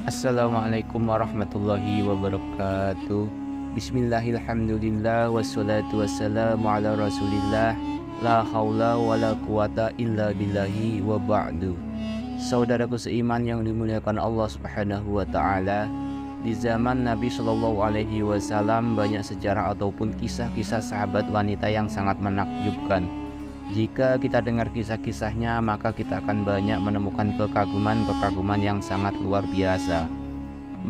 Assalamualaikum warahmatullahi wabarakatuh. Bismillahirrahmanirrahim. Wassalatu wassalamu ala rasulillah. La haula wa la quwata illa billahi wa ba'du. Saudaraku seiman yang dimuliakan Allah subhanahu wa ta'ala, di zaman Nabi Shallallahu Alaihi Wasallam banyak sejarah ataupun kisah-kisah sahabat wanita yang sangat menakjubkan. Jika kita dengar kisah-kisahnya, maka kita akan banyak menemukan kekaguman-kekaguman yang sangat luar biasa.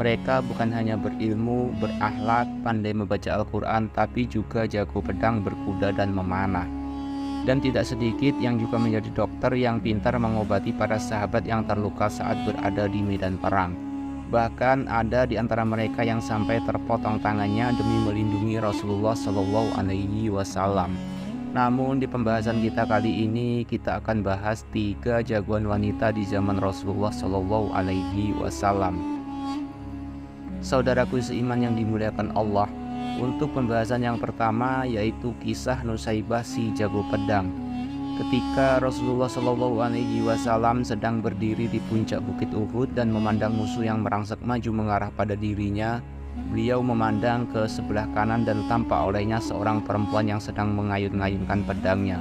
Mereka bukan hanya berilmu, berakhlak, pandai membaca Al-Quran, tapi juga jago pedang, berkuda, dan memanah. Dan tidak sedikit yang juga menjadi dokter yang pintar mengobati para sahabat yang terluka saat berada di medan perang. Bahkan ada di antara mereka yang sampai terpotong tangannya demi melindungi Rasulullah Shallallahu Alaihi Wasallam. Namun di pembahasan kita kali ini kita akan bahas 3 jagoan wanita di zaman Rasulullah Shallallahu Alaihi Wasallam. Saudaraku seiman yang dimuliakan Allah, untuk pembahasan yang pertama yaitu kisah Nusaybah si jago pedang. Ketika Rasulullah Shallallahu Alaihi Wasallam sedang berdiri di puncak bukit Uhud dan memandang musuh yang merangsek maju mengarah pada dirinya, beliau memandang ke sebelah kanan dan tampak olehnya seorang perempuan yang sedang mengayun-ngayunkan pedangnya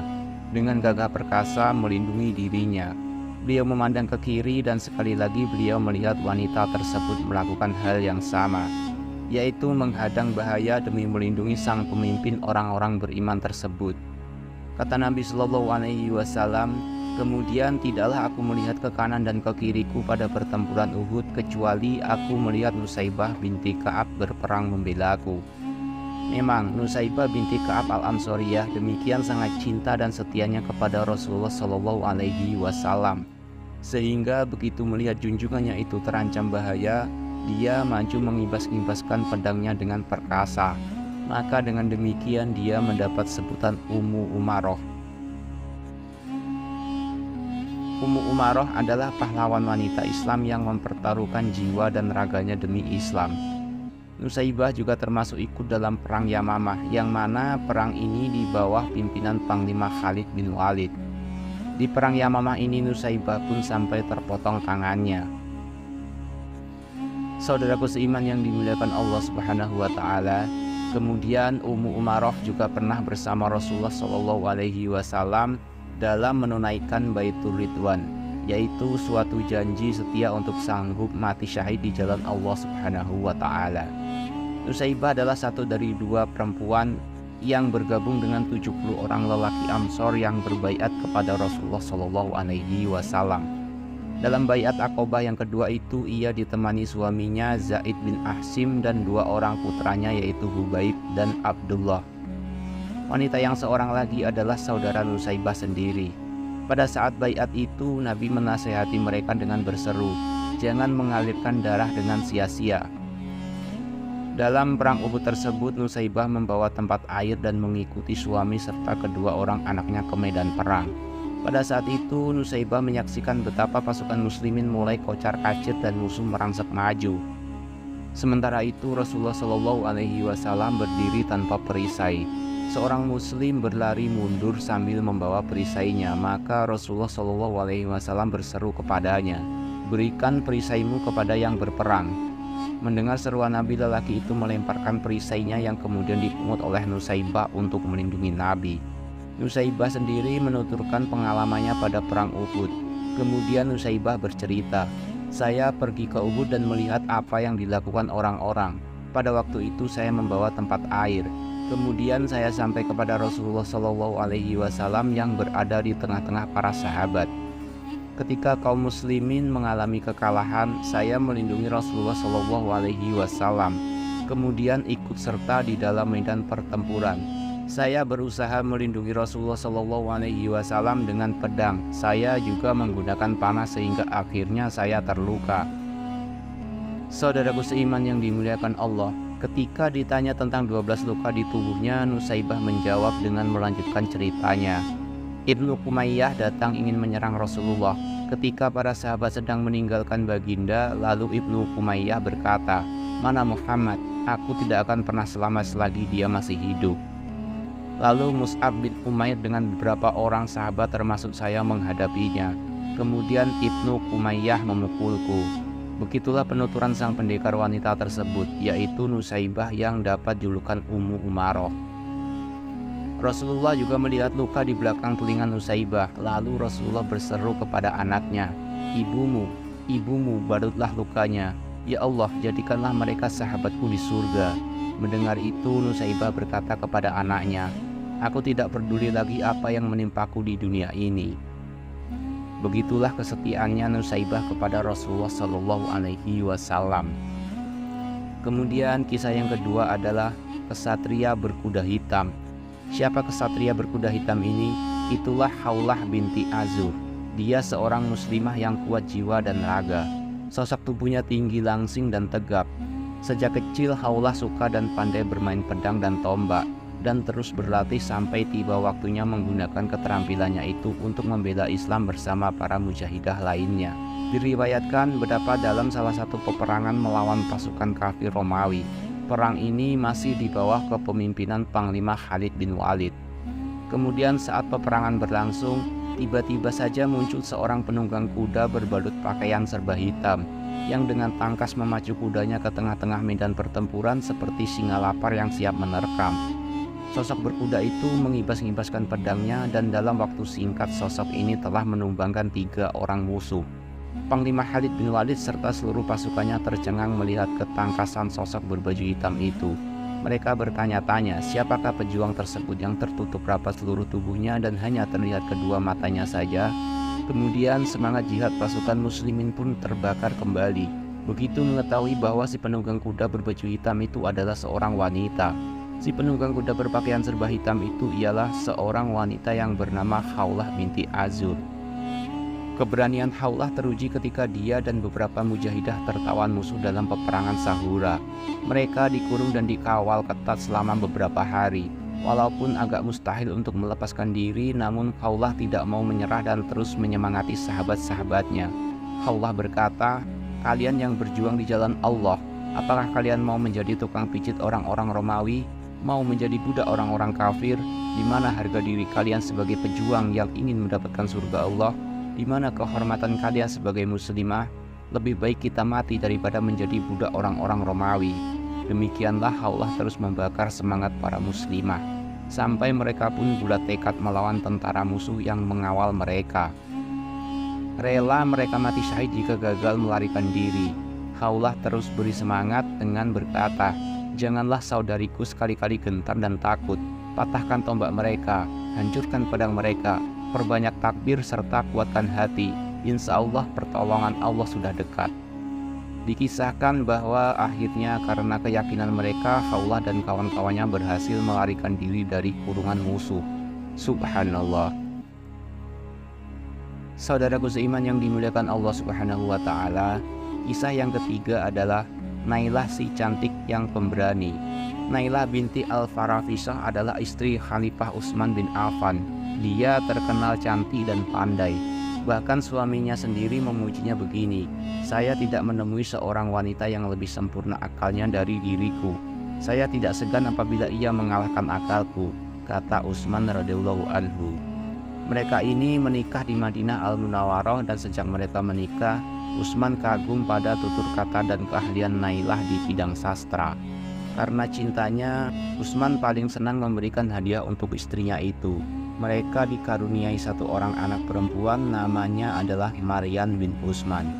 dengan gagah perkasa melindungi dirinya. Beliau memandang ke kiri dan sekali lagi beliau melihat wanita tersebut melakukan hal yang sama, yaitu menghadang bahaya demi melindungi sang pemimpin orang-orang beriman tersebut. Kata Nabi Shallallahu Alaihi Wasallam, kemudian tidaklah aku melihat ke kanan dan ke kiriku pada pertempuran Uhud kecuali aku melihat Nusaybah binti Ka'ab berperang membela aku. Memang Nusaybah binti Ka'ab al-Ansariyah demikian sangat cinta dan setianya kepada Rasulullah Shallallahu Alaihi Wasallam, sehingga begitu melihat junjungannya itu terancam bahaya, dia maju mengibas-ngibaskan pedangnya dengan perkasa. Maka dengan demikian dia mendapat sebutan Ummu Umaroh. Ummu Umaroh adalah pahlawan wanita Islam yang mempertaruhkan jiwa dan raganya demi Islam. Nusaybah juga termasuk ikut dalam perang Yamamah, yang mana perang ini di bawah pimpinan Panglima Khalid bin Walid. Di perang Yamamah ini Nusaybah pun sampai terpotong tangannya. Saudaraku seiman yang dimuliakan Allah Subhanahu wa taala, kemudian Ummu Umaroh juga pernah bersama Rasulullah Shallallahu Alaihi Wasallam dalam menunaikan Baitul Ridwan, yaitu suatu janji setia untuk sanggup mati syahid di jalan Allah Subhanahu wa taala. Nusaybah adalah satu dari 2 perempuan yang bergabung dengan 70 orang lelaki Ansor yang berbaiat kepada Rasulullah Shallallahu Alaihi Wasallam. Dalam baiat Aqobah yang kedua itu ia ditemani suaminya Zaid bin Ahsim dan 2 orang putranya yaitu Hubaib dan Abdullah. Wanita yang seorang lagi adalah saudara Nusaybah sendiri. Pada saat baiat itu Nabi menasehati mereka dengan berseru, jangan mengalirkan darah dengan sia-sia. Dalam perang Uhud tersebut Nusaybah membawa tempat air dan mengikuti suami serta kedua orang anaknya ke medan perang. Pada saat itu Nusaybah menyaksikan betapa pasukan muslimin mulai kocar-kacir dan musuh merangsek maju. Sementara itu Rasulullah Shallallahu Alaihi Wasallam berdiri tanpa perisai. Seorang muslim berlari mundur sambil membawa perisainya, maka Rasulullah Shallallahu Alaihi Wasallam berseru kepadanya, berikan perisaimu kepada yang berperang. Mendengar seruan Nabi, lelaki itu melemparkan perisainya yang kemudian dipungut oleh Nusaybah untuk melindungi Nabi. Nusaybah sendiri menuturkan pengalamannya pada perang Uhud. Kemudian Nusaybah bercerita, saya pergi ke Uhud dan melihat apa yang dilakukan orang-orang. Pada waktu itu saya membawa tempat air. Kemudian saya sampai kepada Rasulullah Shallallahu Alaihi Wasallam yang berada di tengah-tengah para sahabat. Ketika kaum muslimin mengalami kekalahan, saya melindungi Rasulullah Shallallahu Alaihi Wasallam. Kemudian ikut serta di dalam medan pertempuran. Saya berusaha melindungi Rasulullah Shallallahu Alaihi Wasallam dengan pedang. Saya juga menggunakan panah sehingga akhirnya saya terluka. Saudaraku seiman yang dimuliakan Allah, ketika ditanya tentang 12 luka di tubuhnya, Nusaybah menjawab dengan melanjutkan ceritanya. Ibnu Umayyah datang ingin menyerang Rasulullah. Ketika para sahabat sedang meninggalkan baginda, lalu Ibnu Umayyah berkata, mana Muhammad? Aku tidak akan pernah selamat selagi dia masih hidup. Lalu Mus'ab bin Umair dengan beberapa orang sahabat termasuk saya menghadapinya. Kemudian Ibnu Umayyah memukulku. Begitulah penuturan sang pendekar wanita tersebut, yaitu Nusaibah yang dapat julukan Ummu Umaroh. Rasulullah juga melihat luka di belakang telinga Nusaibah. Lalu Rasulullah berseru kepada anaknya, "Ibumu, ibumu, badutlah lukanya. Ya Allah, jadikanlah mereka sahabatku di surga." Mendengar itu, Nusaibah berkata kepada anaknya, "Aku tidak peduli lagi apa yang menimpaku di dunia ini." Begitulah kesetiaannya Nusaibah kepada Rasulullah Shallallahu Alaihi Wasallam. Kemudian kisah yang kedua adalah kesatria berkuda hitam. Siapa kesatria berkuda hitam ini? Itulah Haulah binti Azur. Dia seorang muslimah yang kuat jiwa dan raga. Sosok tubuhnya tinggi, langsing, dan tegap. Sejak kecil Haulah suka dan pandai bermain pedang dan tombak, dan terus berlatih sampai tiba waktunya menggunakan keterampilannya itu untuk membela Islam bersama para mujahidah lainnya. Diriwayatkan betapa dalam salah satu peperangan melawan pasukan kafir Romawi, perang ini masih di bawah kepemimpinan Panglima Khalid bin Walid. Kemudian saat peperangan berlangsung, tiba-tiba saja muncul seorang penunggang kuda berbalut pakaian serba hitam, yang dengan tangkas memacu kudanya ke tengah-tengah medan pertempuran seperti singa lapar yang siap menerkam. Sosok berkuda itu mengibas-ngibaskan pedangnya, dan dalam waktu singkat sosok ini telah menumbangkan 3 orang musuh. Panglima Khalid bin Walid serta seluruh pasukannya tercengang melihat ketangkasan sosok berbaju hitam itu. Mereka bertanya-tanya, siapakah pejuang tersebut yang tertutup rapat seluruh tubuhnya dan hanya terlihat kedua matanya saja. Kemudian semangat jihad pasukan muslimin pun terbakar kembali. Begitu mengetahui bahwa si penunggang kuda berbaju hitam itu adalah seorang wanita. Si penunggang kuda berpakaian serba hitam itu ialah seorang wanita yang bernama Haulah binti Azur. Keberanian Haulah teruji ketika dia dan beberapa mujahidah tertawan musuh dalam peperangan Sahura. Mereka dikurung dan dikawal ketat selama beberapa hari. Walaupun agak mustahil untuk melepaskan diri, namun Haulah tidak mau menyerah dan terus menyemangati sahabat-sahabatnya. Haulah berkata, "Kalian yang berjuang di jalan Allah, apakah kalian mau menjadi tukang pijit orang-orang Romawi? Mau menjadi budak orang-orang kafir? Di mana harga diri kalian sebagai pejuang yang ingin mendapatkan surga Allah? Di mana kehormatan kalian sebagai muslimah? Lebih baik kita mati daripada menjadi budak orang-orang Romawi." Demikianlah Haulah terus membakar semangat para muslimah, sampai mereka pun bulat tekad melawan tentara musuh yang mengawal mereka. Rela mereka mati syahid jika gagal melarikan diri. Haulah terus beri semangat dengan berkata, "Janganlah saudariku sekali-kali gentar dan takut. Patahkan tombak mereka, hancurkan pedang mereka, perbanyak takbir serta kuatkan hati. Insya Allah pertolongan Allah sudah dekat." Dikisahkan bahwa akhirnya karena keyakinan mereka, Haulah dan kawan-kawannya berhasil melarikan diri dari kurungan musuh. Subhanallah. Saudaraku seiman yang dimuliakan Allah Subhanahu wa Ta'ala, kisah yang ketiga adalah Nailah si cantik yang pemberani. Nailah binti Al-Farafisah adalah istri Khalifah Utsman bin Affan. Dia terkenal cantik dan pandai. Bahkan suaminya sendiri memujinya begini, "Saya tidak menemui seorang wanita yang lebih sempurna akalnya dari diriku. Saya tidak segan apabila ia mengalahkan akalku," kata Utsman radhiyallahu anhu. Mereka ini menikah di Madinah Al-Munawwarah, dan sejak mereka menikah, Utsman kagum pada tutur kata dan keahlian Nailah di bidang sastra. Karena cintanya, Utsman paling senang memberikan hadiah untuk istrinya itu. Mereka dikaruniai satu orang anak perempuan, namanya adalah Maryan bin Utsman.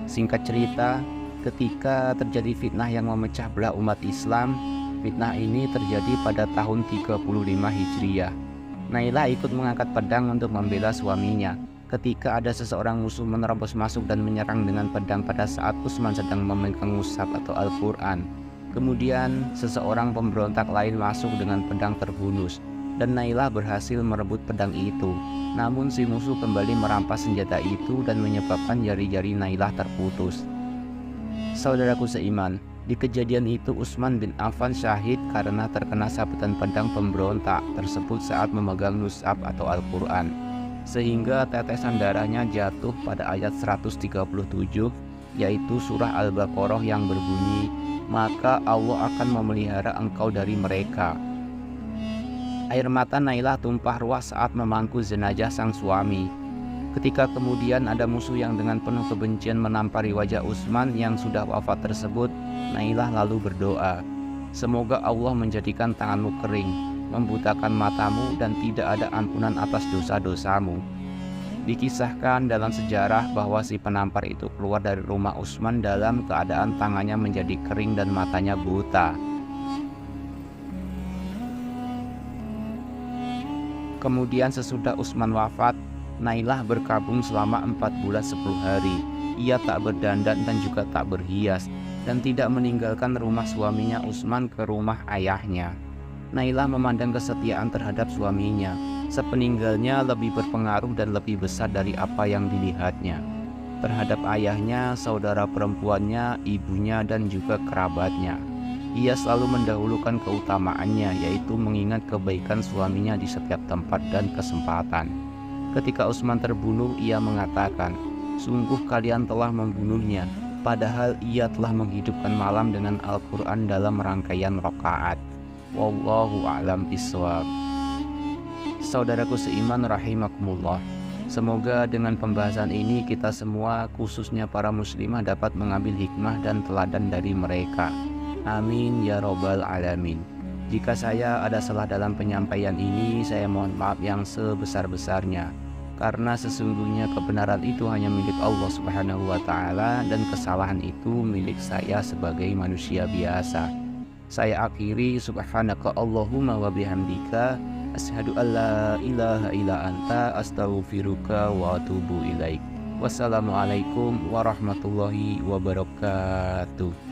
Singkat cerita, ketika terjadi fitnah yang memecah belah umat Islam, fitnah ini terjadi pada tahun 35 Hijriah. Nailah ikut mengangkat pedang untuk membela suaminya. Ketika ada seseorang musuh menerobos masuk dan menyerang dengan pedang pada saat Utsman sedang memegang mushaf atau Al-Quran. Kemudian seseorang pemberontak lain masuk dengan pedang terhunus, dan Nailah berhasil merebut pedang itu. Namun si musuh kembali merampas senjata itu dan menyebabkan jari-jari Nailah terputus. Saudaraku seiman, di kejadian itu Utsman bin Affan syahid karena terkena sabetan pedang pemberontak tersebut saat memegang mushaf atau Al-Quran, sehingga tetesan darahnya jatuh pada ayat 137, yaitu surah Al-Baqarah yang berbunyi, "Maka Allah akan memelihara engkau dari mereka." Air mata Nailah tumpah ruah saat memangku jenazah sang suami. Ketika kemudian ada musuh yang dengan penuh kebencian menampari wajah Utsman yang sudah wafat tersebut, Nailah lalu berdoa, "Semoga Allah menjadikan tanganmu kering, membutakan matamu, dan tidak ada ampunan atas dosa-dosamu." Dikisahkan dalam sejarah bahwa si penampar itu keluar dari rumah Utsman dalam keadaan tangannya menjadi kering dan matanya buta. Kemudian sesudah Utsman wafat, Nailah berkabung selama 4 bulan 10 hari. Ia tak berdandan dan juga tak berhias, dan tidak meninggalkan rumah suaminya Utsman ke rumah ayahnya. Nailah memandang kesetiaan terhadap suaminya, sepeninggalnya lebih berpengaruh dan lebih besar dari apa yang dilihatnya. Terhadap ayahnya, saudara perempuannya, ibunya, dan juga kerabatnya. Ia selalu mendahulukan keutamaannya, yaitu mengingat kebaikan suaminya di setiap tempat dan kesempatan. Ketika Utsman terbunuh, ia mengatakan, "Sungguh kalian telah membunuhnya, padahal ia telah menghidupkan malam dengan Al-Quran dalam rangkaian rakaat." Wallahu a'lam bishawab. Saudaraku seiman rahimakumullah, semoga dengan pembahasan ini kita semua, khususnya para muslimah, dapat mengambil hikmah dan teladan dari mereka. Amin ya robbal alamin. Jika saya ada salah dalam penyampaian ini, saya mohon maaf yang sebesar-besarnya, karena sesungguhnya kebenaran itu hanya milik Allah Subhanahu wa Ta'ala, dan kesalahan itu milik saya sebagai manusia biasa. Saya akhiri, subhanaka Allahumma wa bihamdika, asyhadu an la ilaha illa anta, astaghfiruka wa atubu ilaik. Wassalamualaikum warahmatullahi wabarakatuh.